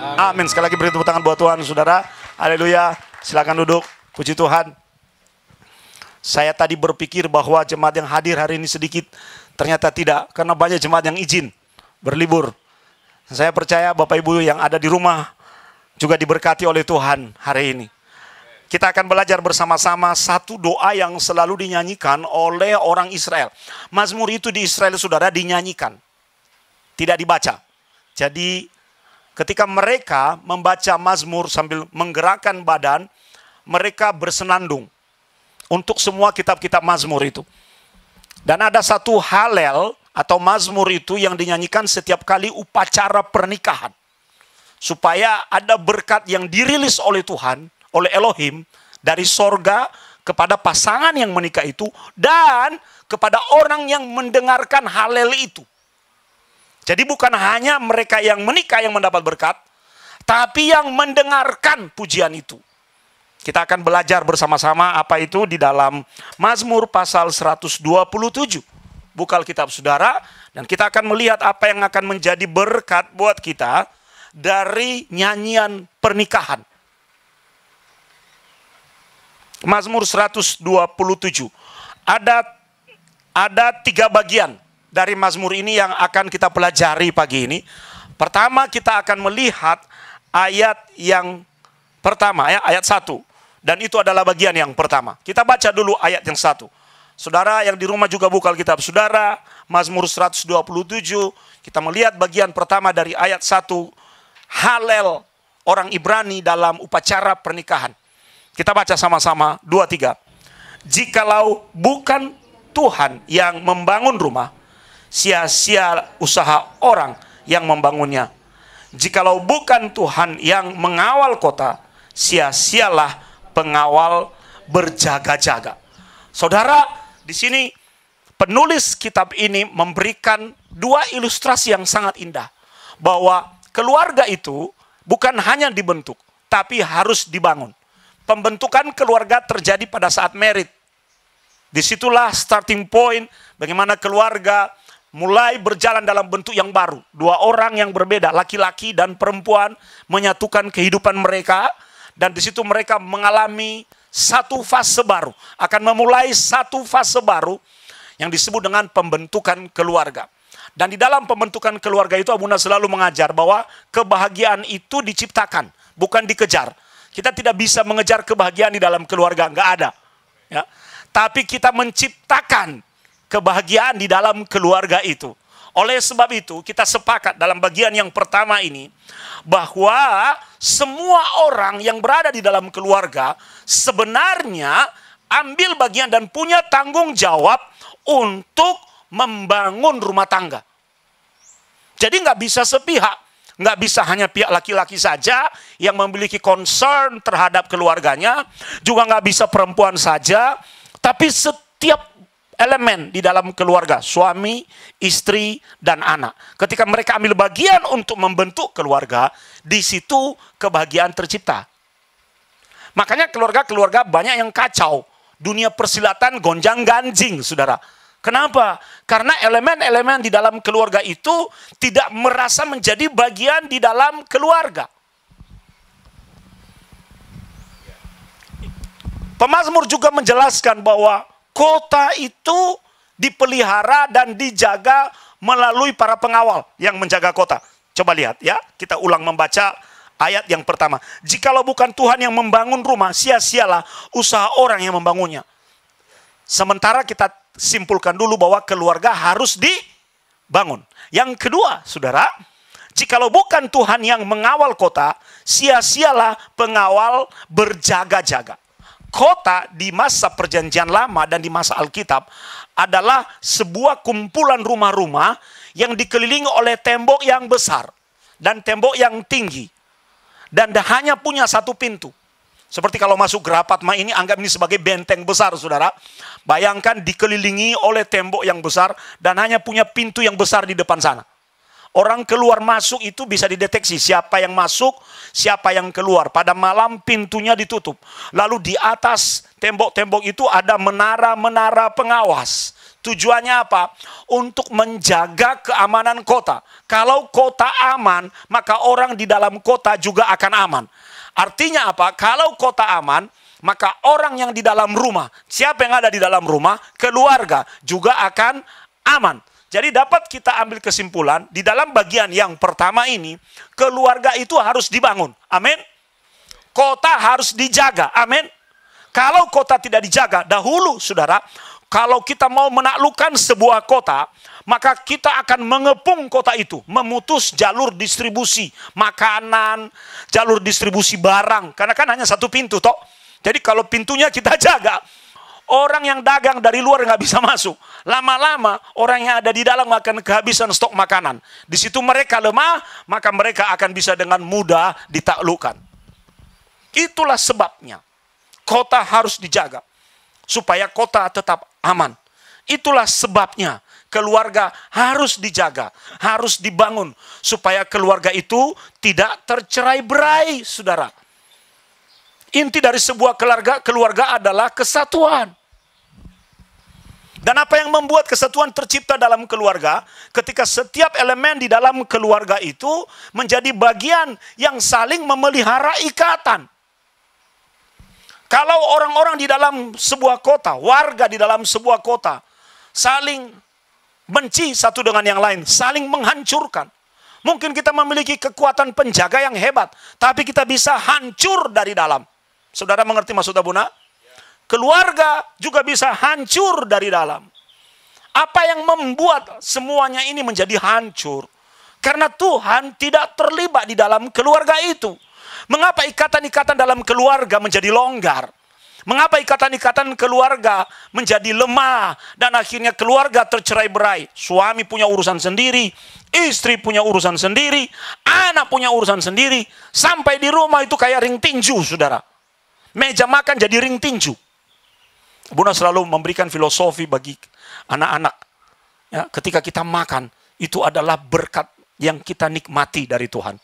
Amin. Sekali lagi beri tepuk tangan buat Tuhan, saudara. Haleluya. Silakan duduk. Puji Tuhan. Saya tadi berpikir bahwa jemaat yang hadir hari ini sedikit. Ternyata tidak, karena banyak jemaat yang izin berlibur. Saya percaya Bapak Ibu yang ada di rumah juga diberkati oleh Tuhan hari ini. Kita akan belajar bersama-sama satu doa yang selalu dinyanyikan oleh orang Israel. Mazmur itu di Israel, saudara, dinyanyikan, tidak dibaca. Jadi ketika mereka membaca mazmur sambil menggerakkan badan, mereka bersenandung untuk semua kitab-kitab mazmur itu. Dan ada satu halel atau mazmur itu yang dinyanyikan setiap kali upacara pernikahan. Supaya ada berkat yang dirilis oleh Tuhan, oleh Elohim, dari sorga kepada pasangan yang menikah itu, dan kepada orang yang mendengarkan halel itu. Jadi bukan hanya mereka yang menikah yang mendapat berkat, tapi yang mendengarkan pujian itu. Kita akan belajar bersama-sama apa itu di dalam Mazmur pasal 127. Buka Alkitab saudara, dan kita akan melihat apa yang akan menjadi berkat buat kita dari nyanyian pernikahan. Mazmur 127. Ada 3 bagian dari Mazmur ini yang akan kita pelajari pagi ini. Pertama, kita akan melihat ayat yang pertama, ya, ayat 1. Dan itu adalah bagian yang pertama. Kita baca dulu ayat yang 1. Saudara yang di rumah juga buka Alkitab saudara, Mazmur 127. Kita melihat bagian pertama dari ayat 1. Halel orang Ibrani dalam upacara pernikahan. Kita baca sama-sama, 2, 3. Jikalau bukan Tuhan yang membangun rumah, sia-sia usaha orang yang membangunnya. Jikalau bukan Tuhan yang mengawal kota, sia-sialah pengawal berjaga-jaga. Saudara, di sini penulis kitab ini memberikan 2 ilustrasi yang sangat indah. Bahwa keluarga itu bukan hanya dibentuk, tapi harus dibangun. Pembentukan keluarga terjadi pada saat married. Disitulah starting point bagaimana keluarga mulai berjalan dalam bentuk yang baru. 2 orang yang berbeda, laki-laki dan perempuan, menyatukan kehidupan mereka. Dan di situ mereka mengalami satu fase baru. Akan memulai satu fase baru yang disebut dengan pembentukan keluarga. Dan di dalam pembentukan keluarga itu Abuna selalu mengajar bahwa kebahagiaan itu diciptakan, bukan dikejar. Kita tidak bisa mengejar kebahagiaan di dalam keluarga, nggak ada. Ya. Tapi kita menciptakan kebahagiaan di dalam keluarga itu. Oleh sebab itu kita sepakat dalam bagian yang pertama ini bahwa semua orang yang berada di dalam keluarga sebenarnya ambil bagian dan punya tanggung jawab untuk membangun rumah tangga. Jadi nggak bisa sepihak, nggak bisa hanya pihak laki-laki saja yang memiliki concern terhadap keluarganya, juga nggak bisa perempuan saja, tapi setiap elemen di dalam keluarga, suami, istri, dan anak. Ketika mereka ambil bagian untuk membentuk keluarga, di situ kebahagiaan tercipta. Makanya keluarga-keluarga banyak yang kacau. Dunia persilatan gonjang-ganjing, saudara. Kenapa? Karena elemen-elemen di dalam keluarga itu tidak merasa menjadi bagian di dalam keluarga. Pemazmur juga menjelaskan bahwa kota itu dipelihara dan dijaga melalui para pengawal yang menjaga kota. Coba lihat ya, kita ulang membaca ayat yang pertama. Jikalau bukan Tuhan yang membangun rumah, sia-sialah usaha orang yang membangunnya. Sementara kita simpulkan dulu bahwa keluarga harus dibangun. Yang kedua, saudara, jikalau bukan Tuhan yang mengawal kota, sia-sialah pengawal berjaga-jaga. Kota di masa perjanjian lama dan di masa Alkitab adalah sebuah kumpulan rumah-rumah yang dikelilingi oleh tembok yang besar dan tembok yang tinggi. Dan hanya punya satu pintu. Seperti kalau masuk Gerapatma ini, anggap ini sebagai benteng besar, saudara. Bayangkan dikelilingi oleh tembok yang besar dan hanya punya pintu yang besar di depan sana. Orang keluar masuk itu bisa dideteksi siapa yang masuk, siapa yang keluar. Pada malam pintunya ditutup. Lalu di atas tembok-tembok itu ada menara-menara pengawas. Tujuannya apa? Untuk menjaga keamanan kota. Kalau kota aman, maka orang di dalam kota juga akan aman. Artinya apa? Kalau kota aman, maka orang yang di dalam rumah, siapa yang ada di dalam rumah? Keluarga juga akan aman. Jadi dapat kita ambil kesimpulan, di dalam bagian yang pertama ini, keluarga itu harus dibangun. Amin. Kota harus dijaga. Amin. Kalau kota tidak dijaga, dahulu saudara, kalau kita mau menaklukkan sebuah kota, maka kita akan mengepung kota itu, memutus jalur distribusi makanan, jalur distribusi barang. Karena kan hanya satu pintu toh. Jadi kalau pintunya kita jaga, orang yang dagang dari luar nggak bisa masuk. Lama-lama orang yang ada di dalam akan kehabisan stok makanan. Di situ mereka lemah, maka mereka akan bisa dengan mudah ditaklukkan. Itulah sebabnya kota harus dijaga supaya kota tetap aman. Itulah sebabnya keluarga harus dijaga, harus dibangun supaya keluarga itu tidak tercerai-berai, saudara. Inti dari sebuah keluarga adalah kesatuan. Dan apa yang membuat kesatuan tercipta dalam keluarga? Ketika setiap elemen di dalam keluarga itu menjadi bagian yang saling memelihara ikatan. Kalau orang-orang di dalam sebuah kota, warga di dalam sebuah kota, saling benci satu dengan yang lain, saling menghancurkan. Mungkin kita memiliki kekuatan penjaga yang hebat, tapi kita bisa hancur dari dalam. Saudara mengerti maksud Abuna? Keluarga juga bisa hancur dari dalam. Apa yang membuat semuanya ini menjadi hancur? Karena Tuhan tidak terlibat di dalam keluarga itu. Mengapa ikatan-ikatan dalam keluarga menjadi longgar? Mengapa ikatan-ikatan keluarga menjadi lemah dan akhirnya keluarga tercerai-berai? Suami punya urusan sendiri, istri punya urusan sendiri, anak punya urusan sendiri. Sampai di rumah itu kayak ring tinju, saudara. Meja makan jadi ring tinju. Bunda selalu memberikan filosofi bagi anak-anak. Ya, ketika kita makan, itu adalah berkat yang kita nikmati dari Tuhan.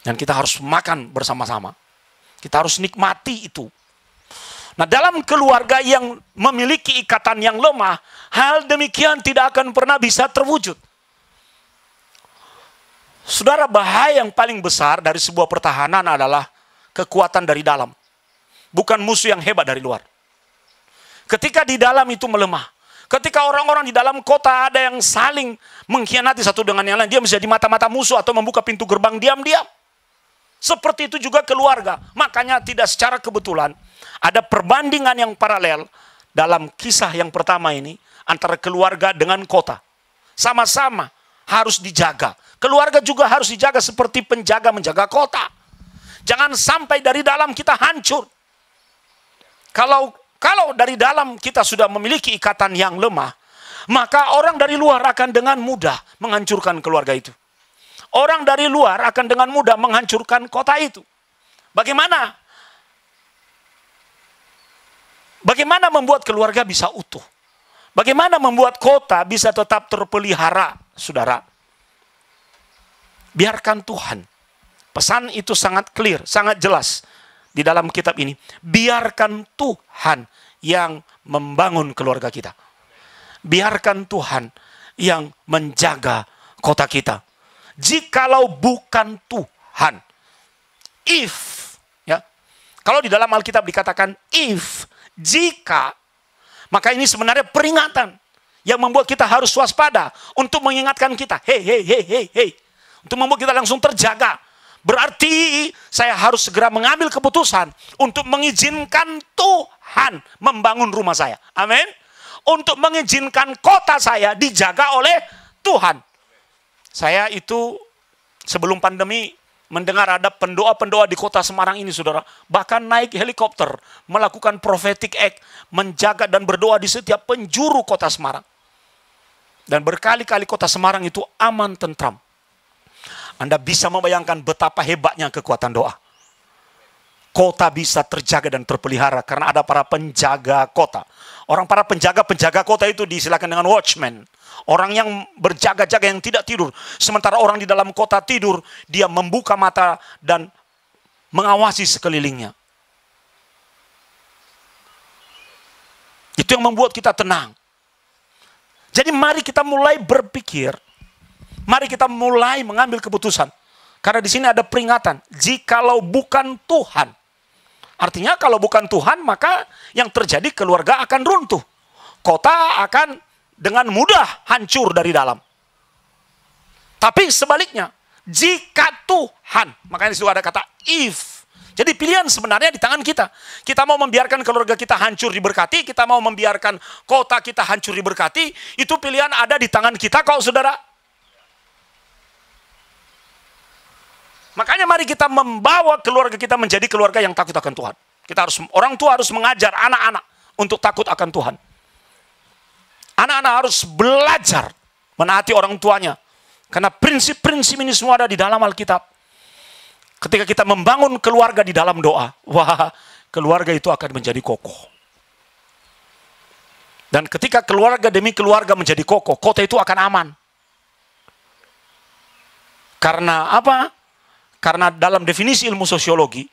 Dan kita harus makan bersama-sama. Kita harus nikmati itu. Nah, dalam keluarga yang memiliki ikatan yang lemah, hal demikian tidak akan pernah bisa terwujud. Saudara, bahaya yang paling besar dari sebuah pertahanan adalah kekuatan dari dalam. Bukan musuh yang hebat dari luar. Ketika di dalam itu melemah. Ketika orang-orang di dalam kota ada yang saling mengkhianati satu dengan yang lain. Dia bisa jadi mata-mata musuh atau membuka pintu gerbang diam-diam. Seperti itu juga keluarga. Makanya tidak secara kebetulan ada perbandingan yang paralel dalam kisah yang pertama ini antara keluarga dengan kota. Sama-sama harus dijaga. Keluarga juga harus dijaga seperti penjaga menjaga kota. Jangan sampai dari dalam kita hancur. Kalau dari dalam kita sudah memiliki ikatan yang lemah, maka orang dari luar akan dengan mudah menghancurkan keluarga itu. Orang dari luar akan dengan mudah menghancurkan kota itu. Bagaimana? Bagaimana membuat keluarga bisa utuh? Bagaimana membuat kota bisa tetap terpelihara, saudara? Biarkan Tuhan. Pesan itu sangat clear, sangat jelas di dalam kitab ini. Biarkan Tuhan yang membangun keluarga kita. Biarkan Tuhan yang menjaga kota kita. Jikalau bukan Tuhan, ya. Kalau di dalam Alkitab dikatakan jika, maka ini sebenarnya peringatan yang membuat kita harus waspada untuk mengingatkan kita, hey, untuk membuat kita langsung terjaga. Berarti saya harus segera mengambil keputusan untuk mengizinkan Tuhan membangun rumah saya. Amin. Untuk mengizinkan kota saya dijaga oleh Tuhan. Saya itu sebelum pandemi mendengar ada pendoa-pendoa di kota Semarang ini, saudara. Bahkan naik helikopter, melakukan prophetic act, menjaga dan berdoa di setiap penjuru kota Semarang. Dan berkali-kali kota Semarang itu aman, tentram. Anda bisa membayangkan betapa hebatnya kekuatan doa. Kota bisa terjaga dan terpelihara karena ada para penjaga kota. Para penjaga kota itu disilakan dengan watchman. Orang yang berjaga-jaga yang tidak tidur. Sementara orang di dalam kota tidur, dia membuka mata dan mengawasi sekelilingnya. Itu yang membuat kita tenang. Jadi mari kita mulai berpikir, mari kita mulai mengambil keputusan. Karena di sini ada peringatan, jikalau bukan Tuhan. Artinya kalau bukan Tuhan, maka yang terjadi keluarga akan runtuh. Kota akan dengan mudah hancur dari dalam. Tapi sebaliknya, jika Tuhan, makanya di situ ada kata if. Jadi pilihan sebenarnya di tangan kita. Kita mau membiarkan keluarga kita hancur diberkati, kita mau membiarkan kota kita hancur diberkati, itu pilihan ada di tangan kita kok saudara. Makanya mari kita membawa keluarga kita menjadi keluarga yang takut akan Tuhan. Orang tua harus mengajar anak-anak untuk takut akan Tuhan. Anak-anak harus belajar menaati orang tuanya. Karena prinsip-prinsip ini semua ada di dalam Alkitab. Ketika kita membangun keluarga di dalam doa, wah, keluarga itu akan menjadi kokoh. Dan ketika keluarga demi keluarga menjadi kokoh, kota itu akan aman. Karena apa? Karena dalam definisi ilmu sosiologi,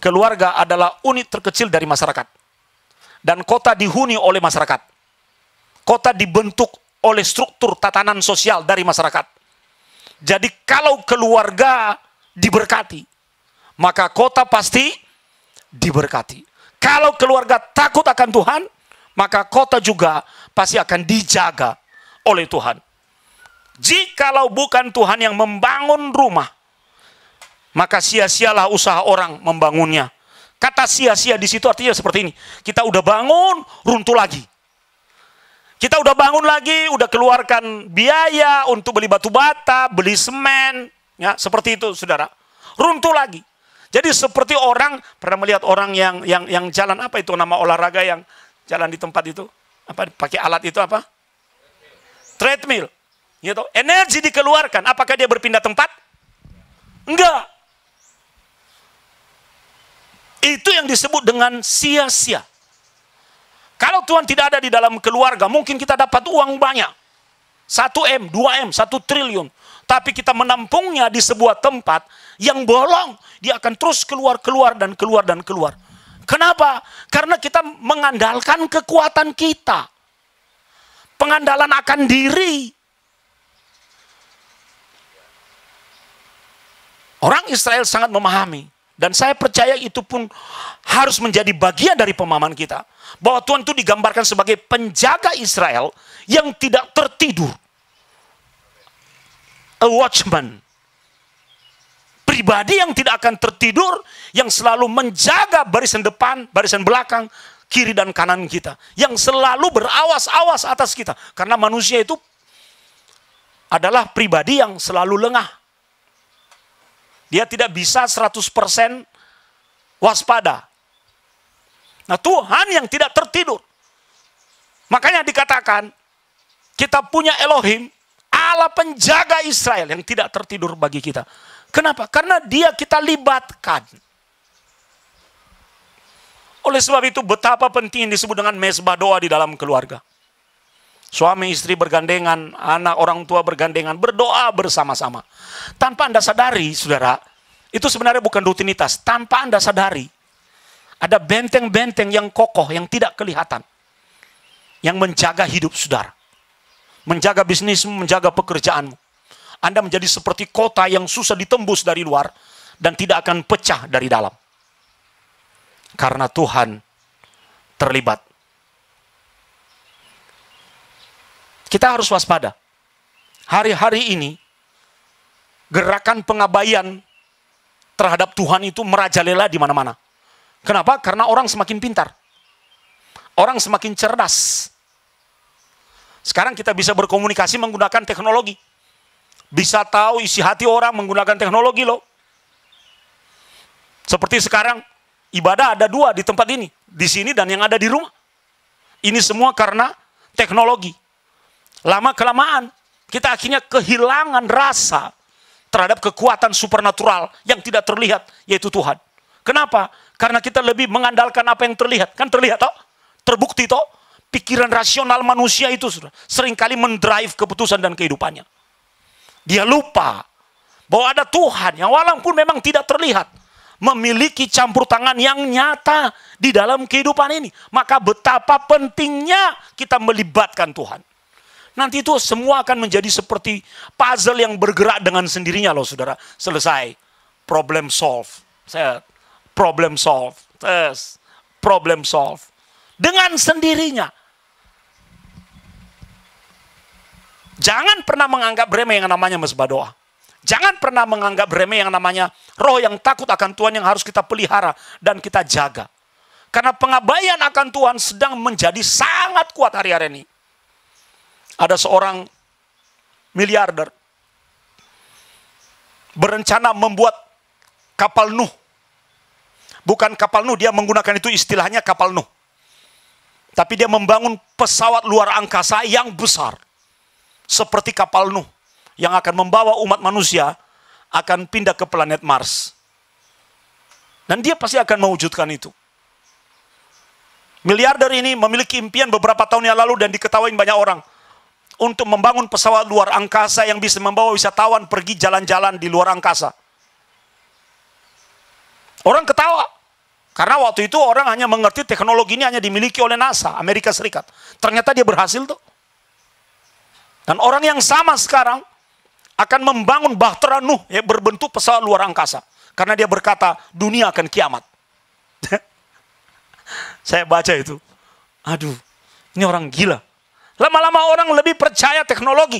keluarga adalah unit terkecil dari masyarakat. Dan kota dihuni oleh masyarakat. Kota dibentuk oleh struktur tatanan sosial dari masyarakat. Jadi kalau keluarga diberkati, maka kota pasti diberkati. Kalau keluarga takut akan Tuhan, maka kota juga pasti akan dijaga oleh Tuhan. Jikalau bukan Tuhan yang membangun rumah, maka sia-sialah usaha orang membangunnya. Kata sia-sia di situ artinya seperti ini. Kita udah bangun, runtuh lagi. Kita udah bangun lagi, udah keluarkan biaya untuk beli batu bata, beli semen, ya, seperti itu, saudara. Runtuh lagi. Jadi seperti orang, pernah melihat orang yang jalan, apa itu nama olahraga yang jalan di tempat itu? Apa pakai alat itu apa? Treadmill. Gitu. Energi dikeluarkan, apakah dia berpindah tempat? Enggak. Itu yang disebut dengan sia-sia. Kalau Tuhan tidak ada di dalam keluarga, mungkin kita dapat uang banyak. 1M, 2M, 1 triliun. Tapi kita menampungnya di sebuah tempat yang bolong. Dia akan terus keluar. Kenapa? Karena kita mengandalkan kekuatan kita. Pengandalan akan diri. Orang Israel sangat memahami. Dan saya percaya itu pun harus menjadi bagian dari pemahaman kita. Bahwa Tuhan itu digambarkan sebagai penjaga Israel yang tidak tertidur. A watchman. Pribadi yang tidak akan tertidur, yang selalu menjaga barisan depan, barisan belakang, kiri dan kanan kita. Yang selalu berawas-awas atas kita. Karena manusia itu adalah pribadi yang selalu lengah. Dia tidak bisa 100% waspada. Nah, Tuhan yang tidak tertidur. Makanya dikatakan, kita punya Elohim, Allah penjaga Israel yang tidak tertidur bagi kita. Kenapa? Karena dia kita libatkan. Oleh sebab itu betapa penting disebut dengan mezbah doa di dalam keluarga. Suami istri bergandengan, anak orang tua bergandengan, berdoa bersama-sama. Tanpa Anda sadari, saudara, itu sebenarnya bukan rutinitas. Tanpa Anda sadari, ada benteng-benteng yang kokoh, yang tidak kelihatan. Yang menjaga hidup saudara. Menjaga bisnismu, menjaga pekerjaanmu. Anda menjadi seperti kota yang susah ditembus dari luar dan tidak akan pecah dari dalam. Karena Tuhan terlibat. Kita harus waspada. Hari-hari ini, gerakan pengabaian terhadap Tuhan itu merajalela di mana-mana. Kenapa? Karena orang semakin pintar. Orang semakin cerdas. Sekarang kita bisa berkomunikasi menggunakan teknologi. Bisa tahu isi hati orang menggunakan teknologi loh. Seperti sekarang, ibadah ada 2 di tempat ini. Di sini dan yang ada di rumah. Ini semua karena teknologi. Lama-kelamaan, kita akhirnya kehilangan rasa terhadap kekuatan supernatural yang tidak terlihat, yaitu Tuhan. Kenapa? Karena kita lebih mengandalkan apa yang terlihat. Kan terlihat toh? Terbukti toh? Pikiran rasional manusia itu seringkali mendrive keputusan dan kehidupannya. Dia lupa bahwa ada Tuhan yang walaupun memang tidak terlihat, memiliki campur tangan yang nyata di dalam kehidupan ini. Maka betapa pentingnya kita melibatkan Tuhan. Nanti itu semua akan menjadi seperti puzzle yang bergerak dengan sendirinya loh saudara. Selesai. Problem solve. Problem solve. Problem solve. Dengan sendirinya. Jangan pernah menganggap remeh yang namanya mesbah doa. Jangan pernah menganggap remeh yang namanya roh yang takut akan Tuhan yang harus kita pelihara dan kita jaga. Karena pengabaian akan Tuhan sedang menjadi sangat kuat hari-hari ini. Ada seorang miliarder berencana membuat kapal Nuh. Bukan kapal Nuh, dia menggunakan itu istilahnya kapal Nuh. Tapi dia membangun pesawat luar angkasa yang besar. Seperti kapal Nuh. Yang akan membawa umat manusia akan pindah ke planet Mars. Dan dia pasti akan mewujudkan itu. Miliarder ini memiliki impian beberapa tahun yang lalu dan diketahui banyak orang. Untuk membangun pesawat luar angkasa yang bisa membawa wisatawan pergi jalan-jalan di luar angkasa. Orang ketawa. Karena waktu itu orang hanya mengerti teknologi ini hanya dimiliki oleh NASA, Amerika Serikat. Ternyata dia berhasil tuh. Dan orang yang sama sekarang akan membangun bahtera Nuh yang berbentuk pesawat luar angkasa. Karena dia berkata, dunia akan kiamat. Saya baca itu. Aduh, ini orang gila. Lama-lama orang lebih percaya teknologi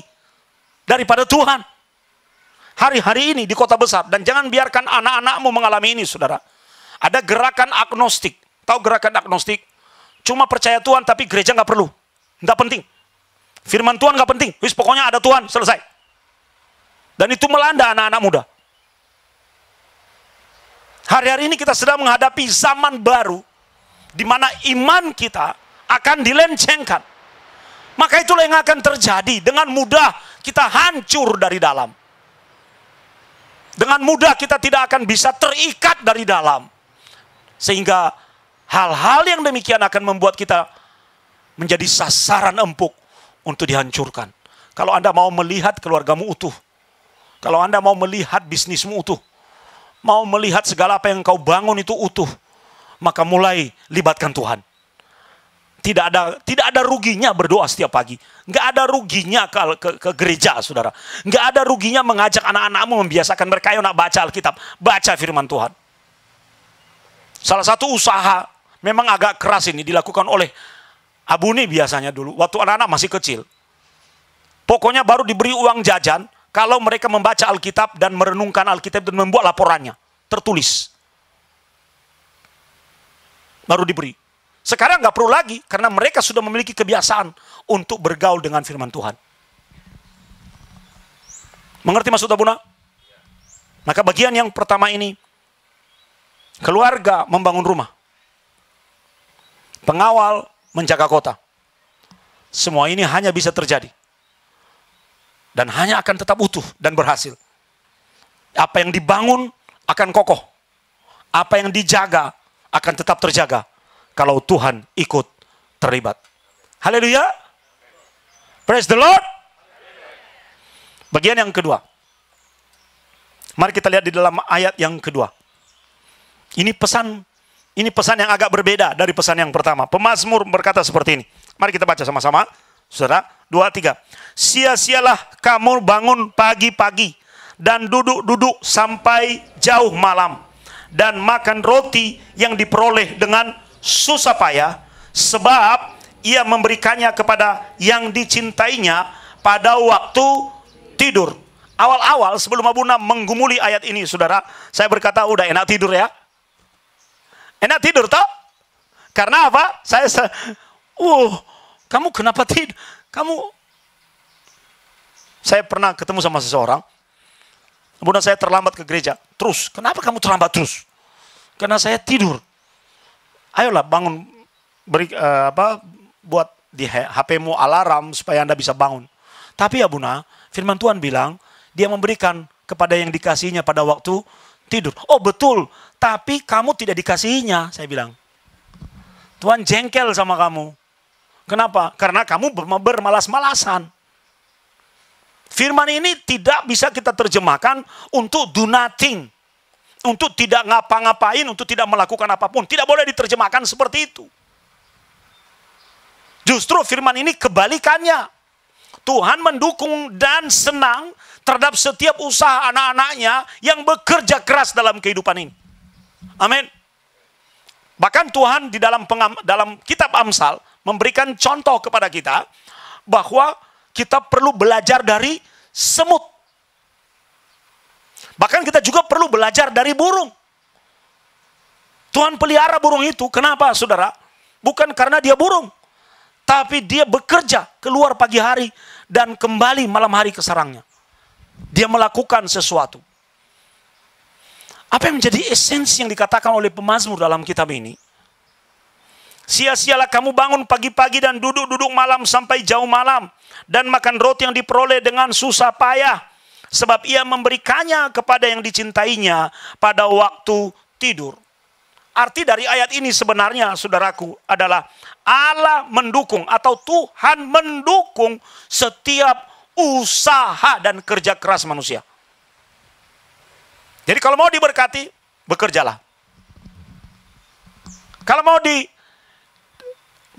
daripada Tuhan. Hari-hari ini di kota besar. Dan jangan biarkan anak-anakmu mengalami ini, saudara. Ada gerakan agnostik. Tahu gerakan agnostik? Cuma percaya Tuhan tapi gereja nggak perlu. Nggak penting. Firman Tuhan nggak penting. Wis pokoknya ada Tuhan, selesai. Dan itu melanda anak-anak muda. Hari-hari ini kita sedang menghadapi zaman baru. Di mana iman kita akan dilencengkan. Maka itulah yang akan terjadi. Dengan mudah kita hancur dari dalam. Dengan mudah kita tidak akan bisa terikat dari dalam. Sehingga hal-hal yang demikian akan membuat kita menjadi sasaran empuk untuk dihancurkan. Kalau Anda mau melihat keluargamu utuh. Kalau Anda mau melihat bisnismu utuh. Mau melihat segala apa yang kau bangun itu utuh. Maka mulai libatkan Tuhan. Tidak ada ruginya berdoa setiap pagi. Nggak ada ruginya ke gereja, saudara. Nggak ada ruginya mengajak anak-anakmu membiasakan mereka, ayo nak baca Alkitab. Baca firman Tuhan. Salah satu usaha memang agak keras ini dilakukan oleh Abuni biasanya dulu. Waktu anak-anak masih kecil. Pokoknya baru diberi uang jajan kalau mereka membaca Alkitab dan merenungkan Alkitab dan membuat laporannya. Tertulis. Baru diberi. Sekarang nggak perlu lagi, karena mereka sudah memiliki kebiasaan untuk bergaul dengan firman Tuhan. Mengerti maksud Abuna? Maka bagian yang pertama ini, keluarga membangun rumah. Pengawal menjaga kota. Semua ini hanya bisa terjadi. Dan hanya akan tetap utuh dan berhasil. Apa yang dibangun akan kokoh. Apa yang dijaga akan tetap terjaga. Kalau Tuhan ikut terlibat. Haleluya. Praise the Lord. Bagian yang kedua. Mari kita lihat di dalam ayat yang kedua. Ini pesan yang agak berbeda dari pesan yang pertama. Pemazmur berkata seperti ini. Mari kita baca sama-sama. Saudara, 2, 3. Sia-sialah kamu bangun pagi-pagi dan duduk-duduk sampai jauh malam. Dan makan roti yang diperoleh dengan susah payah, sebab ia memberikannya kepada yang dicintainya pada waktu tidur. Awal-awal sebelum Abuna menggumuli ayat ini, saudara, saya berkata udah enak tidur ya. Enak tidur toh? Karena apa? Kamu kenapa tidur? Saya pernah ketemu sama seseorang. Kemudian saya terlambat ke gereja. Terus, kenapa kamu terlambat terus? Karena saya tidur. Ayolah bangun, buat di HP-mu alarm supaya Anda bisa bangun. Tapi ya Buna, firman Tuhan bilang, dia memberikan kepada yang dikasihinya pada waktu tidur. Oh betul, tapi kamu tidak dikasihinya, saya bilang. Tuhan jengkel sama kamu. Kenapa? Karena kamu bermalas-malasan. Firman ini tidak bisa kita terjemahkan untuk do nothing. Untuk tidak ngapa-ngapain, untuk tidak melakukan apapun. Tidak boleh diterjemahkan seperti itu. Justru firman ini kebalikannya. Tuhan mendukung dan senang terhadap setiap usaha anak-anaknya yang bekerja keras dalam kehidupan ini. Amin. Bahkan Tuhan di dalam kitab Amsal memberikan contoh kepada kita bahwa kita perlu belajar dari semut. Bahkan kita juga perlu belajar dari burung. Tuhan pelihara burung itu. Kenapa, saudara? Bukan karena dia burung, tapi dia bekerja keluar pagi hari dan kembali malam hari ke sarangnya. Dia melakukan sesuatu. Apa yang menjadi esensi yang dikatakan oleh pemazmur dalam kitab ini? Sia-sialah kamu bangun pagi-pagi dan duduk-duduk malam sampai jauh malam, dan makan roti yang diperoleh dengan susah payah, sebab ia memberikannya kepada yang dicintainya pada waktu tidur. Arti dari ayat ini sebenarnya, saudaraku, adalah Allah mendukung atau Tuhan mendukung setiap usaha dan kerja keras manusia. Jadi kalau mau diberkati, bekerjalah. Kalau mau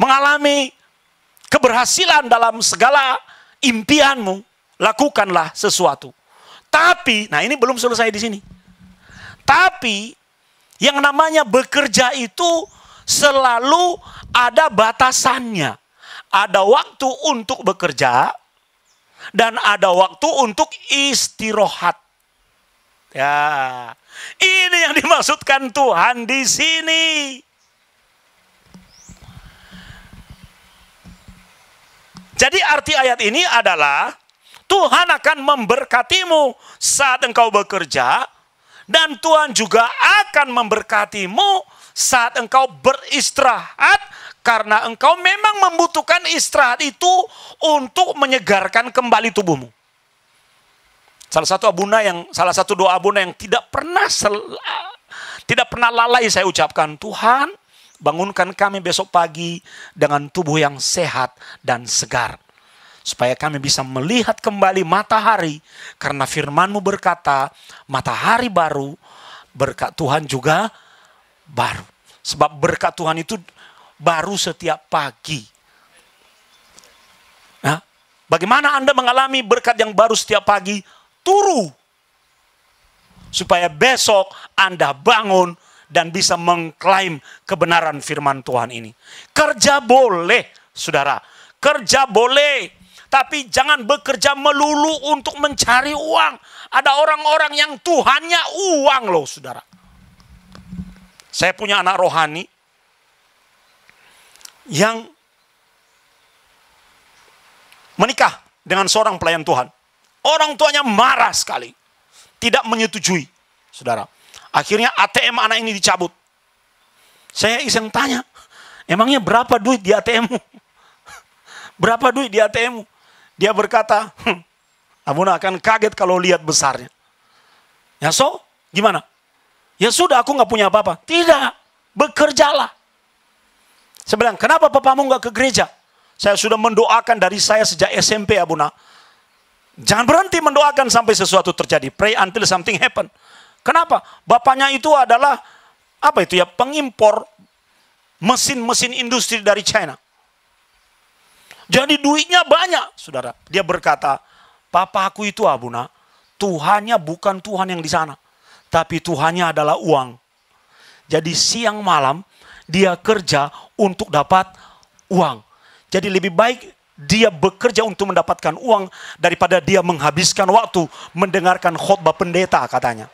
mengalami keberhasilan dalam segala impianmu, lakukanlah sesuatu. Tapi, nah ini belum selesai di sini. Tapi yang namanya bekerja itu selalu ada batasannya. Ada waktu untuk bekerja dan ada waktu untuk istirahat. Ya, ini yang dimaksudkan Tuhan di sini. Jadi arti ayat ini adalah Tuhan akan memberkatimu saat engkau bekerja, dan Tuhan juga akan memberkatimu saat engkau beristirahat, karena engkau memang membutuhkan istirahat itu untuk menyegarkan kembali tubuhmu. Salah satu doa Abuna yang tidak pernah lalai saya ucapkan, Tuhan, bangunkan kami besok pagi dengan tubuh yang sehat dan segar, supaya kami bisa melihat kembali matahari, karena firman-Mu berkata, matahari baru, berkat Tuhan juga baru. Sebab berkat Tuhan itu baru setiap pagi. Nah, bagaimana Anda mengalami berkat yang baru setiap pagi? Turu. Supaya besok Anda bangun dan bisa mengklaim kebenaran firman Tuhan ini. Kerja boleh, saudara. Kerja boleh. Tapi jangan bekerja melulu untuk mencari uang. Ada orang-orang yang Tuhannya uang loh, saudara. Saya punya anak rohani yang menikah dengan seorang pelayan Tuhan. Orang tuanya marah sekali. Tidak menyetujui, saudara. Akhirnya ATM anak ini dicabut. Saya iseng tanya, emangnya berapa duit di ATM-mu? Berapa duit di ATM-mu? Dia berkata, Abuna akan kaget kalau lihat besarnya. Ya so, gimana? Ya sudah, aku nggak punya apa-apa. Tidak, bekerjalah. Saya bilang, kenapa papamu nggak ke gereja? Saya sudah mendoakan dari saya sejak SMP, Abuna. Jangan berhenti mendoakan sampai sesuatu terjadi. Pray until something happen. Kenapa? Bapaknya itu adalah pengimpor mesin-mesin industri dari China. Jadi duitnya banyak, saudara. Dia berkata, papaku itu, Abuna, Tuhannya bukan Tuhan yang di sana, tapi Tuhannya adalah uang. Jadi siang malam dia kerja untuk dapat uang. Jadi lebih baik dia bekerja untuk mendapatkan uang daripada dia menghabiskan waktu mendengarkan khotbah pendeta, katanya.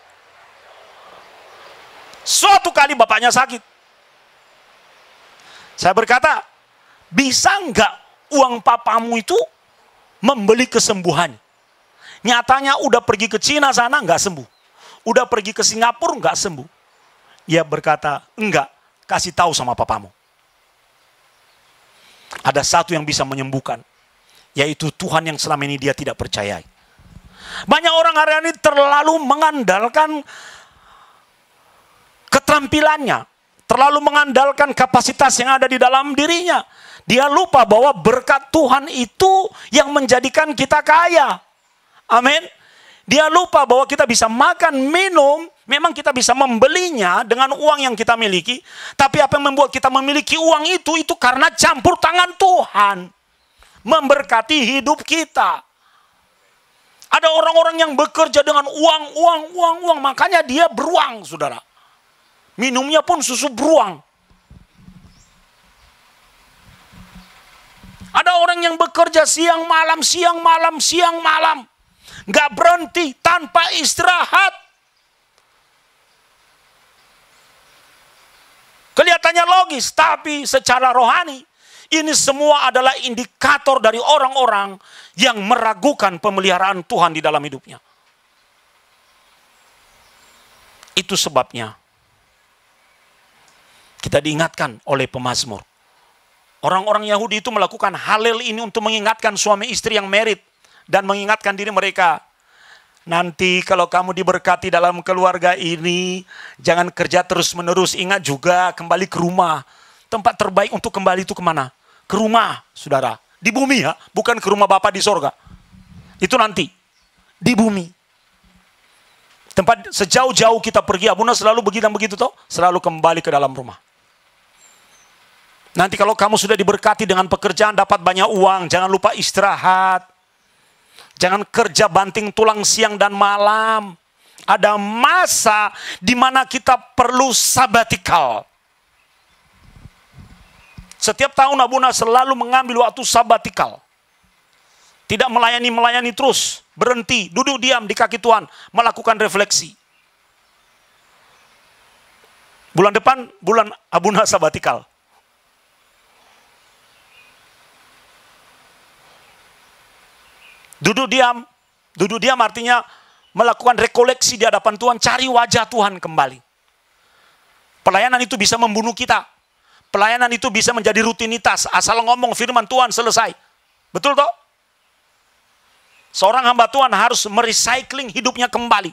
Suatu kali bapaknya sakit. Saya berkata, bisa enggak uang papamu itu membeli kesembuhan? Nyatanya udah pergi ke Cina sana enggak sembuh. Udah pergi ke Singapura enggak sembuh. Dia berkata, enggak, kasih tahu sama papamu. Ada satu yang bisa menyembuhkan, yaitu Tuhan yang selama ini dia tidak percayai. Banyak orang hari ini terlalu mengandalkan keterampilannya, terlalu mengandalkan kapasitas yang ada di dalam dirinya. Dia lupa bahwa berkat Tuhan itu yang menjadikan kita kaya. Amin. Dia lupa bahwa kita bisa makan, minum, memang kita bisa membelinya dengan uang yang kita miliki. Tapi apa yang membuat kita memiliki uang itu karena campur tangan Tuhan. memberkati hidup kita. Ada orang-orang yang bekerja dengan uang, makanya dia beruang, saudara. Minumnya pun susu beruang. Ada orang yang bekerja siang malam, nggak berhenti tanpa istirahat. Kelihatannya logis, tapi secara rohani, ini semua adalah indikator dari orang-orang yang meragukan pemeliharaan Tuhan di dalam hidupnya. Itu sebabnya kita diingatkan oleh pemazmur. Orang-orang Yahudi itu melakukan Halel ini untuk mengingatkan suami istri yang married dan mengingatkan diri mereka. Nanti kalau kamu diberkati dalam keluarga ini, jangan kerja terus-menerus. Ingat juga kembali ke rumah. Tempat terbaik untuk kembali itu kemana? Ke rumah, saudara. Di bumi ya, bukan ke rumah Bapa di sorga. Itu nanti, di bumi. Tempat sejauh-jauh kita pergi, Abuna selalu begitu toh, selalu kembali ke dalam rumah. Nanti kalau kamu sudah diberkati dengan pekerjaan, dapat banyak uang, jangan lupa istirahat. Jangan kerja banting tulang siang dan malam. Ada masa di mana kita perlu sabatikal. Setiap tahun Abuna selalu mengambil waktu sabatikal. Tidak melayani terus. Berhenti, duduk diam di kaki Tuhan. Melakukan refleksi. Bulan depan, bulan Abuna sabatikal. Duduk diam artinya melakukan rekoleksi di hadapan Tuhan, cari wajah Tuhan kembali. Pelayanan itu bisa membunuh kita. Pelayanan itu bisa menjadi rutinitas, asal ngomong firman Tuhan selesai. Betul toh? Seorang hamba Tuhan harus merecycling hidupnya kembali.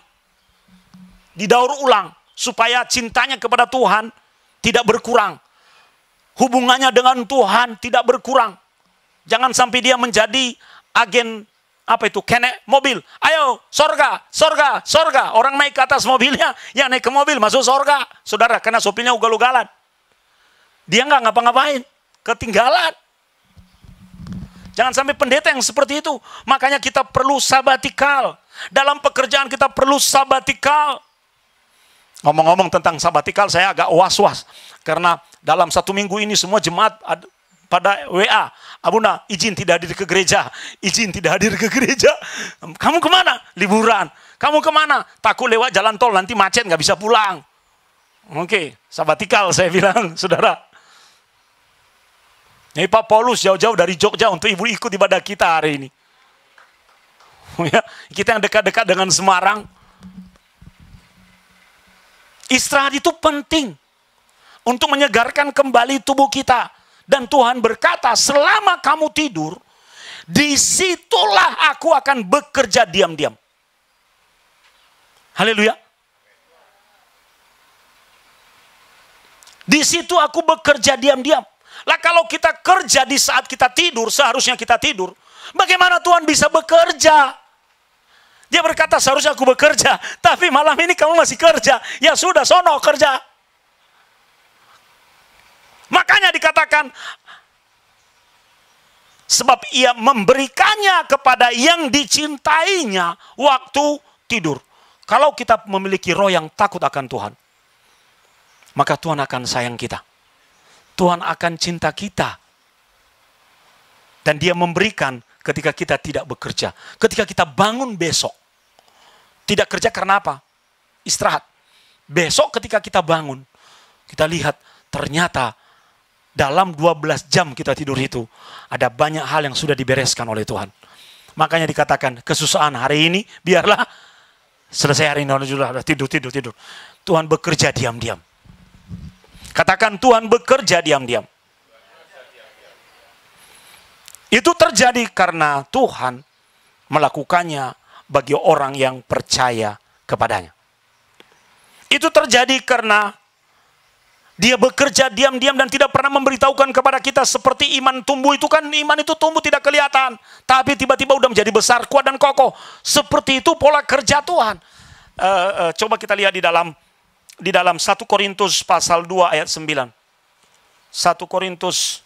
Didaur ulang, supaya cintanya kepada Tuhan tidak berkurang. Hubungannya dengan Tuhan tidak berkurang. Jangan sampai dia menjadi agen kenek mobil. Ayo, sorga. Orang naik ke atas mobilnya, yang naik ke mobil masuk sorga. Saudara, karena sopirnya ugal-ugalan. Dia nggak ngapa-ngapain, ketinggalan. Jangan sampai pendeta yang seperti itu. Makanya kita perlu sabatikal. Dalam pekerjaan kita perlu sabatikal. Ngomong-ngomong tentang sabatikal, saya agak was-was. Karena dalam 1 minggu ini semua jemaat pada WA, Abuna izin tidak hadir ke gereja, Kamu kemana? Liburan. Kamu kemana? Takut lewat jalan tol nanti macet nggak bisa pulang. Oke, sabatikal saya bilang, saudara. Ini Pak Paulus jauh-jauh dari Jogja untuk ibu ikut ibadah kita hari ini. Ya, kita yang dekat-dekat dengan Semarang. Istirahat itu penting untuk menyegarkan kembali tubuh kita. Dan Tuhan berkata, selama kamu tidur, disitulah aku akan bekerja diam-diam. Haleluya. Di situ aku bekerja diam-diam. Lah kalau kita kerja di saat kita tidur, seharusnya kita tidur, bagaimana Tuhan bisa bekerja? Dia berkata, seharusnya aku bekerja, tapi malam ini kamu masih kerja. Ya sudah, sono kerja. Makanya dikatakan, sebab ia memberikannya kepada yang dicintainya waktu tidur. Kalau kita memiliki roh yang takut akan Tuhan, maka Tuhan akan sayang kita. Tuhan akan cinta kita. Dan dia memberikan ketika kita tidak bekerja. Ketika kita bangun besok. Tidak kerja karena apa? Istirahat. Besok ketika kita bangun, kita lihat ternyata dalam 12 jam kita tidur itu, ada banyak hal yang sudah dibereskan oleh Tuhan. Makanya dikatakan, kesusahan hari ini, biarlah selesai hari ini, sudah tidur. Tuhan bekerja diam-diam. Katakan, Tuhan bekerja diam-diam. Itu terjadi karena Tuhan melakukannya bagi orang yang percaya kepadanya. Itu terjadi karena dia bekerja diam-diam dan tidak pernah memberitahukan kepada kita seperti iman tumbuh itu kan, iman itu tumbuh tidak kelihatan. Tapi tiba-tiba udah menjadi besar, kuat dan kokoh. Seperti itu pola kerja Tuhan. Coba kita lihat di dalam 1 Korintus pasal 2 ayat 9. 1 Korintus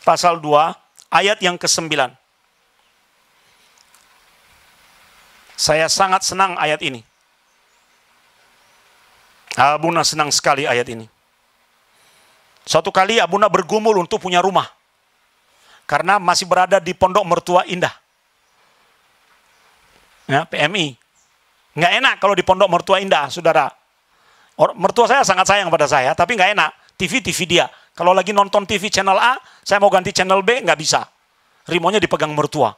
pasal 2 ayat yang ke-9. Saya sangat senang ayat ini. Abuna senang sekali ayat ini. Suatu kali Abuna bergumul untuk punya rumah. Karena masih berada di Pondok Mertua Indah. Ya, PMI. Nggak enak kalau di Pondok Mertua Indah, saudara. Mertua saya sangat sayang pada saya, tapi nggak enak. TV dia. Kalau lagi nonton TV channel A, saya mau ganti channel B, nggak bisa. Remote-nya dipegang mertua.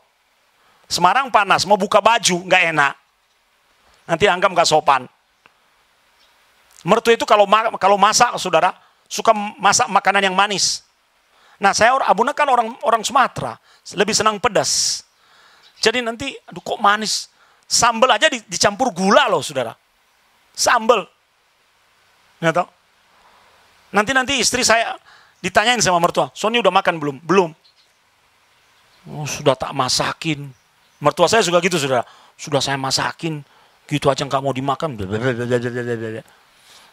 Semarang panas, mau buka baju, nggak enak. Nanti anggap nggak sopan. Mertua itu kalau masak, saudara, suka masak makanan yang manis. Nah, Abuna kan orang Sumatera, lebih senang pedas. Jadi nanti, aduh kok manis. Sambal aja dicampur gula loh, saudara. Sambal. Nggak tahu. Nanti istri saya ditanyain sama mertua, Sony udah makan belum? Belum. Oh, sudah tak masakin. Mertua saya juga gitu, saudara. Sudah saya masakin, gitu aja nggak mau dimakan.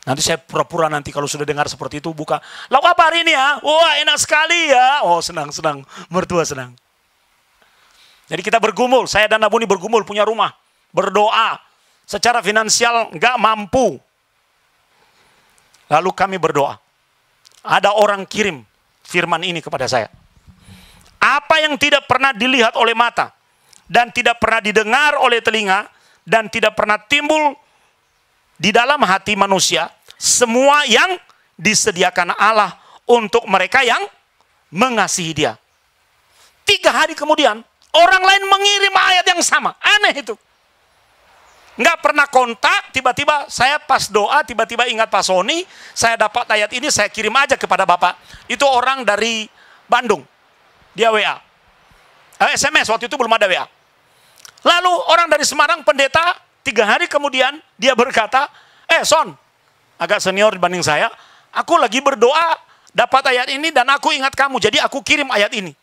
Nanti saya pura-pura nanti kalau sudah dengar seperti itu buka. Lauk apa hari ini ya? Wah enak sekali ya. Oh senang. Mertua senang. Jadi kita bergumul. Saya dan Abuni bergumul punya rumah. Berdoa. Secara finansial nggak mampu. Lalu kami berdoa. Ada orang kirim firman ini kepada saya. Apa yang tidak pernah dilihat oleh mata. Dan tidak pernah didengar oleh telinga. Dan tidak pernah timbul di dalam hati manusia, semua yang disediakan Allah untuk mereka yang mengasihi Dia. 3 hari kemudian, orang lain mengirim ayat yang sama. Aneh itu. Nggak pernah kontak, tiba-tiba saya pas doa, tiba-tiba ingat Pak Sony, saya dapat ayat ini, saya kirim aja kepada Bapak. Itu orang dari Bandung. Dia WA. SMS, waktu itu belum ada WA. Lalu orang dari Semarang, pendeta, 3 hari kemudian dia berkata, Son, agak senior dibanding saya, aku lagi berdoa, dapat ayat ini dan aku ingat kamu, jadi aku kirim ayat ini.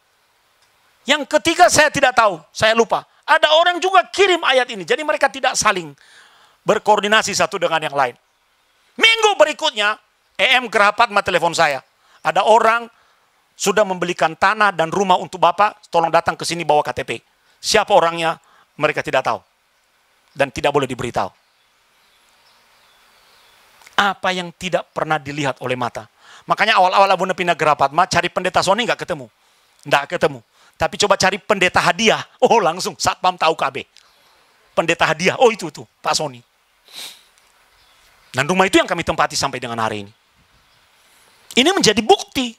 Yang ketiga saya tidak tahu, saya lupa. Ada orang juga kirim ayat ini, jadi mereka tidak saling berkoordinasi satu dengan yang lain. Minggu berikutnya, Gerapat telepon saya. Ada orang sudah membelikan tanah dan rumah untuk Bapak, tolong datang ke sini bawa KTP. Siapa orangnya, mereka tidak tahu. Dan tidak boleh diberitahu. Apa yang tidak pernah dilihat oleh mata. Makanya awal-awal Abuna pindah Gerapatma, cari pendeta Sony nggak ketemu. Nggak ketemu. Tapi coba cari pendeta hadiah. Oh langsung, Satpam tahu KB. Pendeta hadiah, oh itu tuh, Pak Sony. Dan rumah itu yang kami tempati sampai dengan hari ini. Ini menjadi bukti,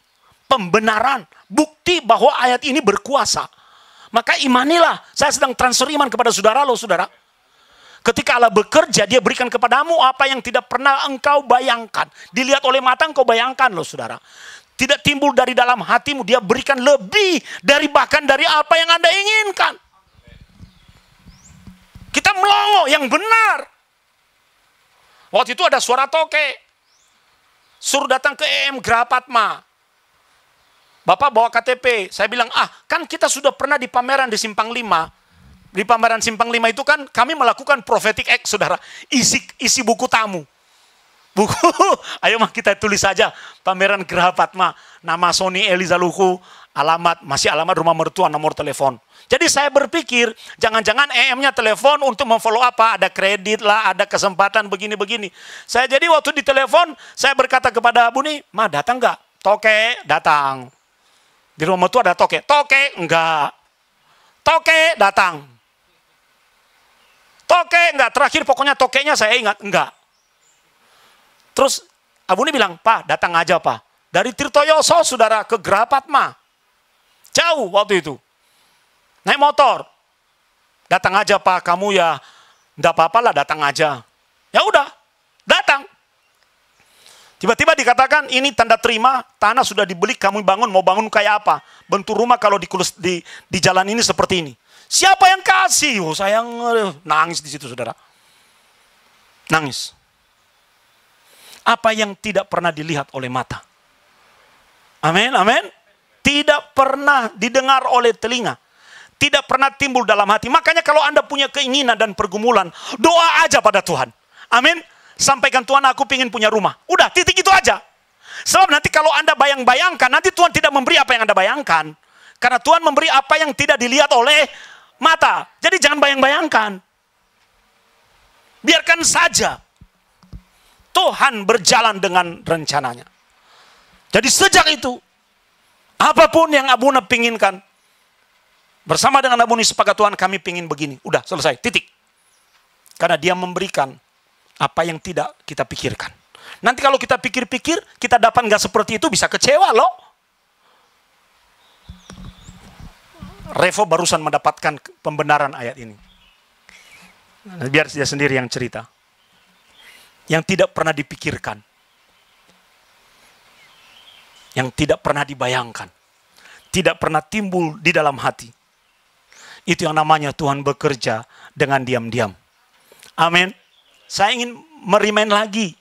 pembenaran, bukti bahwa ayat ini berkuasa. Maka imanilah, saya sedang transfer iman kepada saudara loh saudara. Ketika Allah bekerja, dia berikan kepadamu apa yang tidak pernah engkau bayangkan. Dilihat oleh mata engkau bayangkan loh saudara. Tidak timbul dari dalam hatimu, dia berikan lebih dari bahkan dari apa yang Anda inginkan. Kita melongo yang benar. Waktu itu ada suara toke. Suruh datang ke Gerapatma. Bapak bawa KTP. Saya bilang, kan kita sudah pernah di pameran di Simpang 5. Di pameran Simpang 5 itu kan kami melakukan prophetic act, saudara. Isi buku tamu. Buku, ayo mah kita tulis saja. Pameran Gerapatma. Nama Sony Eliza Luku. Masih alamat rumah mertua, nomor telepon. Jadi saya berpikir, jangan-jangan EM-nya telepon untuk memfollow apa. Ada kredit lah, ada kesempatan begini-begini. Saya jadi waktu di telepon, saya berkata kepada Abuni, Ma datang nggak? Toke, datang. Di rumah mertua ada toke. Toke, enggak. Toke, datang. Toke, enggak. Terakhir pokoknya tokenya saya ingat, enggak. Terus Abuni bilang, Pak datang aja Pak. Dari Tirtoyoso saudara ke Gerapatma. Jauh waktu itu. Naik motor. Datang aja Pak, kamu ya enggak apa-apa lah datang aja. Ya udah, datang. Tiba-tiba dikatakan ini tanda terima, tanah sudah dibeli, kamu bangun, mau bangun kayak apa? Bentuk rumah kalau di jalan ini seperti ini. Siapa yang kasih? Oh, saya nangis di situ saudara. Nangis. Apa yang tidak pernah dilihat oleh mata. Amin, amin. Tidak pernah didengar oleh telinga. Tidak pernah timbul dalam hati. Makanya kalau Anda punya keinginan dan pergumulan, doa aja pada Tuhan. Amin. Sampaikan Tuhan aku ingin punya rumah. Udah titik itu aja. Sebab nanti kalau Anda bayang-bayangkan, nanti Tuhan tidak memberi apa yang Anda bayangkan. Karena Tuhan memberi apa yang tidak dilihat oleh mata. Jadi jangan bayang-bayangkan. Biarkan saja Tuhan berjalan dengan rencananya. Jadi sejak itu, apapun yang Abuna pinginkan, bersama dengan Abuna sepakat Tuhan kami pingin begini. Udah selesai, titik. Karena dia memberikan apa yang tidak kita pikirkan. Nanti kalau kita pikir-pikir, kita dapat nggak seperti itu, bisa kecewa loh. Revo barusan mendapatkan pembenaran ayat ini. Biar dia sendiri yang cerita. Yang tidak pernah dipikirkan. Yang tidak pernah dibayangkan. Tidak pernah timbul di dalam hati. Itu yang namanya Tuhan bekerja dengan diam-diam. Amin. Saya ingin merimain lagi.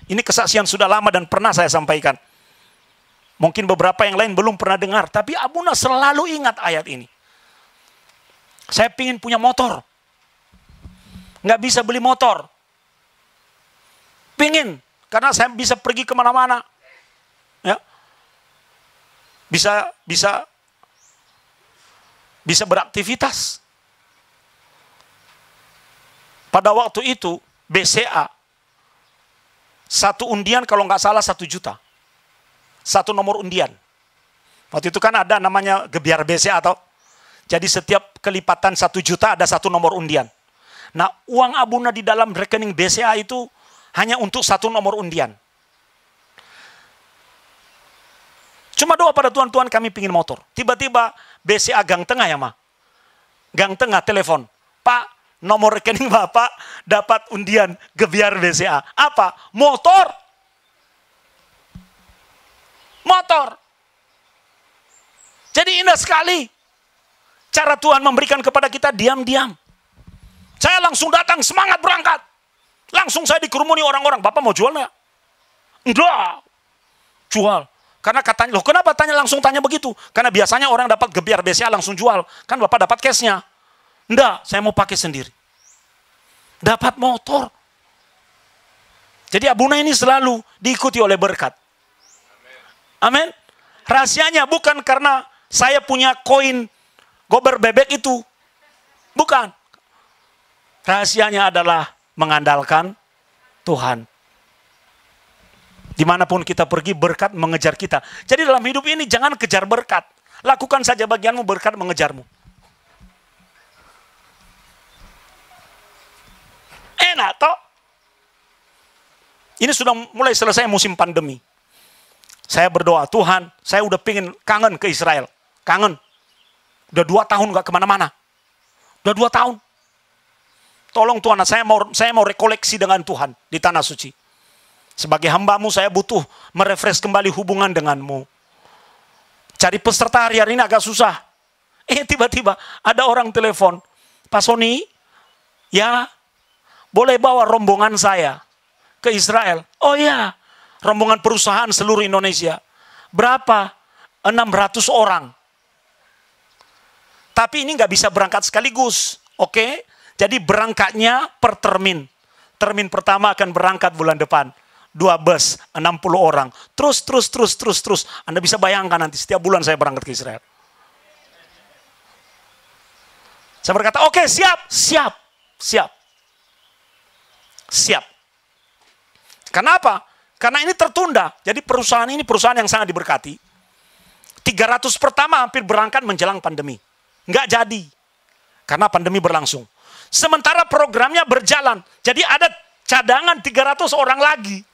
Ini kesaksian sudah lama dan pernah saya sampaikan. Mungkin beberapa yang lain belum pernah dengar. Tapi Abuna selalu ingat ayat ini. Saya ingin punya motor. Nggak bisa beli motor. Pingin. Karena saya bisa pergi kemana-mana. Ya. Bisa beraktivitas. Pada waktu itu BCA satu undian kalau nggak salah 1 juta. Satu nomor undian. Waktu itu kan ada namanya gebiar BCA atau. Jadi setiap kelipatan 1 juta ada satu nomor undian. Nah uang Abuna di dalam rekening BCA itu hanya untuk satu nomor undian. Cuma doa pada Tuhan, Tuhan kami pingin motor. Tiba-tiba BCA Gang Tengah ya Ma. Gang Tengah telepon. Pak, nomor rekening Bapak dapat undian gebiar BCA. Apa? Motor. Jadi indah sekali. Cara Tuhan memberikan kepada kita diam-diam. Saya langsung datang, semangat berangkat. Langsung saya dikerumuni orang-orang. Bapak mau jual nggak? Enggak. Jual. Karena katanya, loh kenapa langsung tanya begitu? Karena biasanya orang dapat gebiar BCA langsung jual. Kan Bapak dapat cashnya. Enggak, saya mau pakai sendiri. Dapat motor. Jadi Abuna ini selalu diikuti oleh berkat. Amin. Rahasianya bukan karena saya punya koin gober bebek itu. Bukan. Rahasianya adalah mengandalkan Tuhan. Dimanapun kita pergi, berkat mengejar kita. Jadi dalam hidup ini jangan kejar berkat. Lakukan saja bagianmu, berkat mengejarmu. Enak toh? Ini sudah mulai selesai musim pandemi. Saya berdoa, Tuhan, saya udah kangen ke Israel. Kangen. Udah 2 tahun gak kemana-mana. Udah 2 tahun. Tolong Tuhan, saya mau rekoleksi dengan Tuhan di Tanah Suci. Sebagai hambamu saya butuh merefresh kembali hubungan denganmu. Cari peserta hari-hari ini agak susah. Tiba-tiba ada orang telepon. Pak Sony, ya boleh bawa rombongan saya ke Israel. Oh ya, rombongan perusahaan seluruh Indonesia. Berapa? 600 orang. Tapi ini nggak bisa berangkat sekaligus. Oke? Jadi berangkatnya per termin. Termin pertama akan berangkat bulan depan. 2 bus, 60 orang. Terus. Anda bisa bayangkan nanti setiap bulan saya berangkat ke Israel. Saya berkata, oke, siap. Kenapa? Karena ini tertunda. Jadi perusahaan ini perusahaan yang sangat diberkati. 300 pertama hampir berangkat menjelang pandemi. Nggak jadi. Karena pandemi berlangsung. Sementara programnya berjalan. Jadi ada cadangan 300 orang lagi.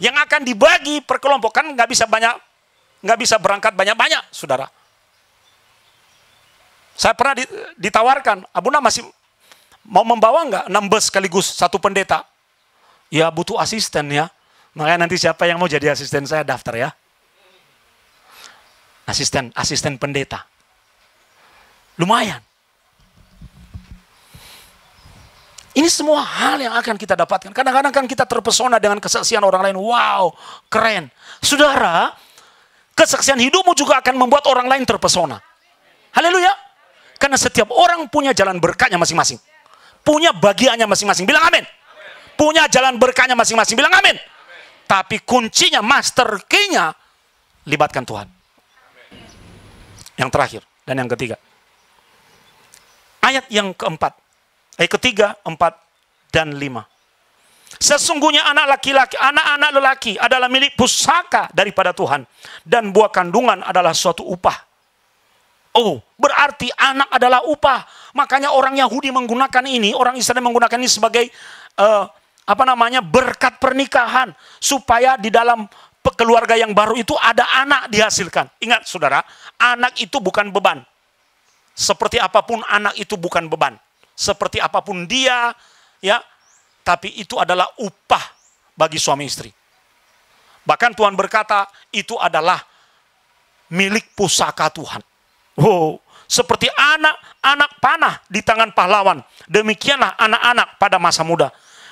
Yang akan dibagi per kelompok. Kan nggak bisa berangkat banyak-banyak, saudara. Saya pernah ditawarkan, Abuna masih mau membawa nggak 6 bus sekaligus 1 pendeta? Ya butuh asisten ya. Makanya nanti siapa yang mau jadi asisten saya daftar ya. Asisten pendeta. Lumayan. Ini semua hal yang akan kita dapatkan. Kadang-kadang kan kita terpesona dengan kesaksian orang lain. Wow, keren. Saudara, kesaksian hidupmu juga akan membuat orang lain terpesona. Haleluya. Karena setiap orang punya jalan berkatnya masing-masing. Punya bagiannya masing-masing. Bilang amin. Punya jalan berkatnya masing-masing. Bilang amin. Tapi kuncinya, master key-nya, libatkan Tuhan. Yang terakhir dan yang ketiga. Ayat yang keempat. Ayat ketiga, 4, dan 5. Sesungguhnya anak laki-laki, anak-anak lelaki adalah milik pusaka daripada Tuhan. Dan buah kandungan adalah suatu upah. Oh, berarti anak adalah upah. Makanya orang Yahudi menggunakan ini, orang Israel menggunakan ini sebagai berkat pernikahan, supaya di dalam keluarga yang baru itu ada anak dihasilkan. Ingat saudara, anak itu bukan beban. Seperti apapun anak itu bukan beban. Seperti apapun dia, ya, tapi itu adalah upah bagi suami istri. Bahkan Tuhan berkata itu adalah milik pusaka Tuhan. Oh, seperti anak panah di tangan pahlawan, demikianlah anak-anak pada masa muda.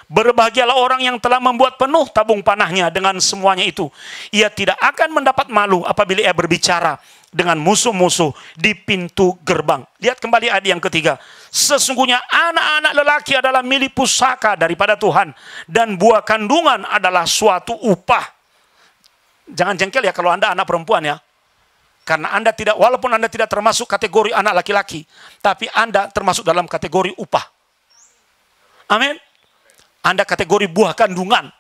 Berbahagialah orang yang telah membuat penuh tabung panahnya dengan semuanya itu. Ia tidak akan mendapat malu apabila ia berbicara dengan musuh-musuh di pintu gerbang. Lihat kembali ayat yang ketiga. Sesungguhnya anak-anak lelaki adalah milik pusaka daripada Tuhan, dan buah kandungan adalah suatu upah. Jangan jengkel ya kalau Anda anak perempuan ya. Karena Anda tidak, walaupun Anda tidak termasuk kategori anak laki-laki, tapi Anda termasuk dalam kategori upah. Amin. Anda kategori buah kandungan.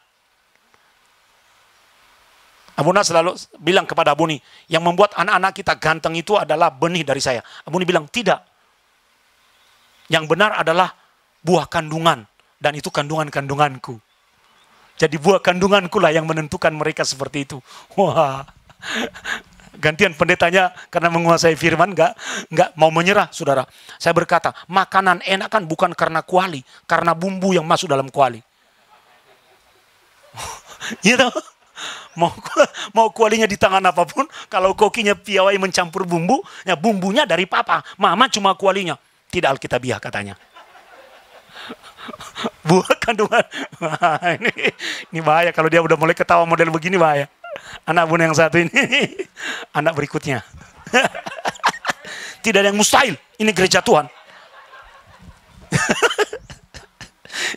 Abuna selalu bilang kepada Abuni, yang membuat anak-anak kita ganteng itu adalah benih dari saya. Abuni bilang, tidak. Yang benar adalah buah kandungan. Dan itu kandungan-kandunganku. Jadi buah kandunganku lah yang menentukan mereka seperti itu. Wah. Gantian pendetanya karena menguasai firman nggak mau menyerah, saudara. Saya berkata, makanan enak kan bukan karena kuali, karena bumbu yang masuk dalam kuali. Gitu. Mau kualinya di tangan apapun, kalau kokinya piawai mencampur bumbu, ya bumbunya dari papa, mama cuma kualinya. Tidak alkitabiah katanya. Buah kandungan. Ini bahaya kalau dia udah mulai ketawa model begini, bahaya. Anak bunda yang satu ini, anak berikutnya. Tidak ada yang mustahil. Ini gereja Tuhan.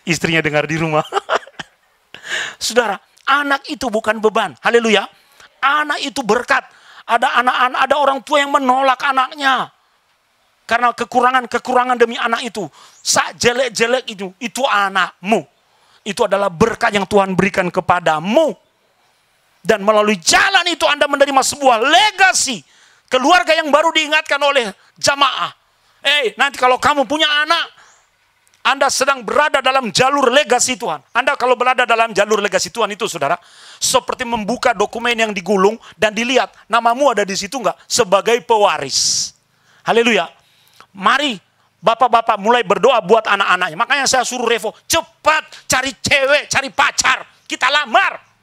Istrinya dengar di rumah. Saudara, anak itu bukan beban. Haleluya. Anak itu berkat. Ada anak-anak, ada orang tua yang menolak anaknya. Karena kekurangan demi anak itu. Sak jelek-jelek itu anakmu. Itu adalah berkat yang Tuhan berikan kepadamu. Dan melalui jalan itu Anda menerima sebuah legasi. Keluarga yang baru diingatkan oleh jamaah. Nanti kalau kamu punya anak, Anda sedang berada dalam jalur legasi Tuhan. Anda kalau berada dalam jalur legasi Tuhan itu, saudara, seperti membuka dokumen yang digulung dan dilihat, namamu ada di situ enggak? Sebagai pewaris. Haleluya. Mari bapak-bapak mulai berdoa buat anak-anaknya. Makanya saya suruh Revo, cepat cari cewek, cari pacar. Kita lamar.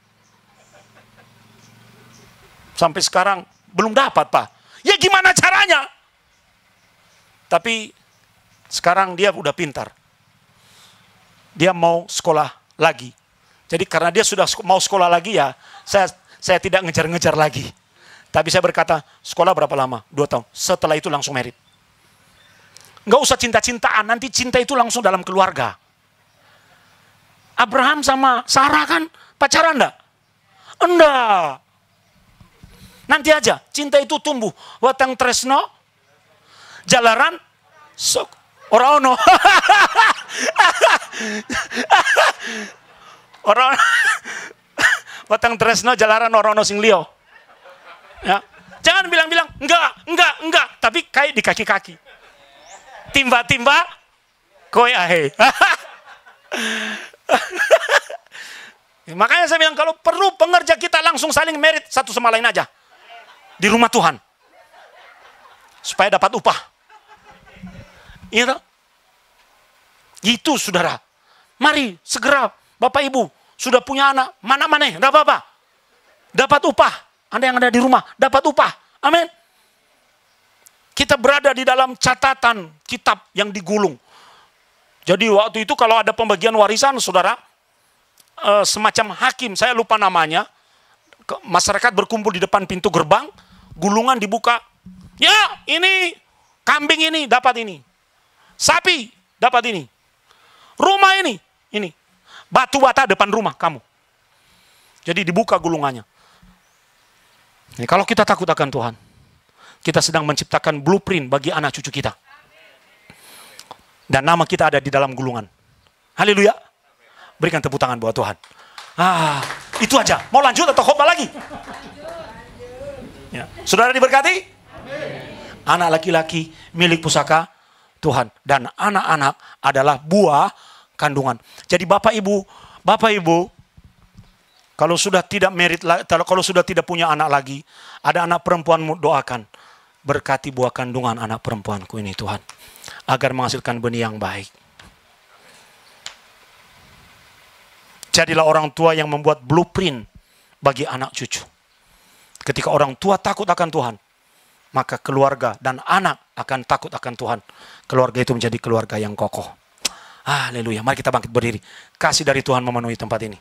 Sampai sekarang belum dapat, Pak. Ya gimana caranya? Tapi sekarang dia udah pintar. Dia mau sekolah lagi. Jadi karena dia sudah mau sekolah lagi ya, saya tidak ngejar-ngejar lagi. Tapi saya berkata, sekolah berapa lama? 2 tahun. Setelah itu langsung merit. Nggak usah cinta-cintaan, nanti cinta itu langsung dalam keluarga. Abraham sama Sarah kan pacaran enggak? Enggak. Nanti aja, cinta itu tumbuh. Watang tresno, jalaran, sok, ora ono. Orang, watang tresno, jalaran, ora ono sing liyo. Ya. Jangan bilang-bilang, enggak. Tapi kayak di kaki-kaki. Timba-timba, koe ahe. Makanya saya bilang, kalau perlu pengerja kita langsung saling merit satu sama lain aja. Di rumah Tuhan. Supaya dapat upah. Iya toh? Itu saudara. Mari segera Bapak Ibu sudah punya anak. Mana-mana, enggak apa-apa. Dapat upah. Anda yang ada di rumah, dapat upah. Amin. Kita berada di dalam catatan kitab yang digulung. Jadi waktu itu kalau ada pembagian warisan, saudara, semacam hakim, saya lupa namanya, masyarakat berkumpul di depan pintu gerbang, gulungan dibuka. Ya, ini kambing ini dapat ini. Sapi dapat ini. Rumah ini. Batu bata depan rumah kamu. Jadi dibuka gulungannya. Ini kalau kita takut akan Tuhan, Kita sedang menciptakan blueprint bagi anak cucu kita. Dan nama kita ada di dalam gulungan. Haleluya. Berikan tepuk tangan buat Tuhan. Itu aja. Mau lanjut atau khotbah lagi? Ya. Saudara diberkati? Anak laki-laki milik pusaka Tuhan. Dan anak-anak adalah buah kandungan. Jadi Bapak Ibu, kalau sudah tidak kalau sudah tidak punya anak lagi, ada anak perempuanmu, doakan. Berkati buah kandungan anak perempuanku ini Tuhan, agar menghasilkan benih yang baik. Jadilah orang tua yang membuat blueprint bagi anak cucu. Ketika orang tua takut akan Tuhan, maka keluarga dan anak akan takut akan Tuhan. Keluarga itu menjadi keluarga yang kokoh. Haleluya. Mari kita bangkit berdiri. Kasih dari Tuhan memenuhi tempat ini.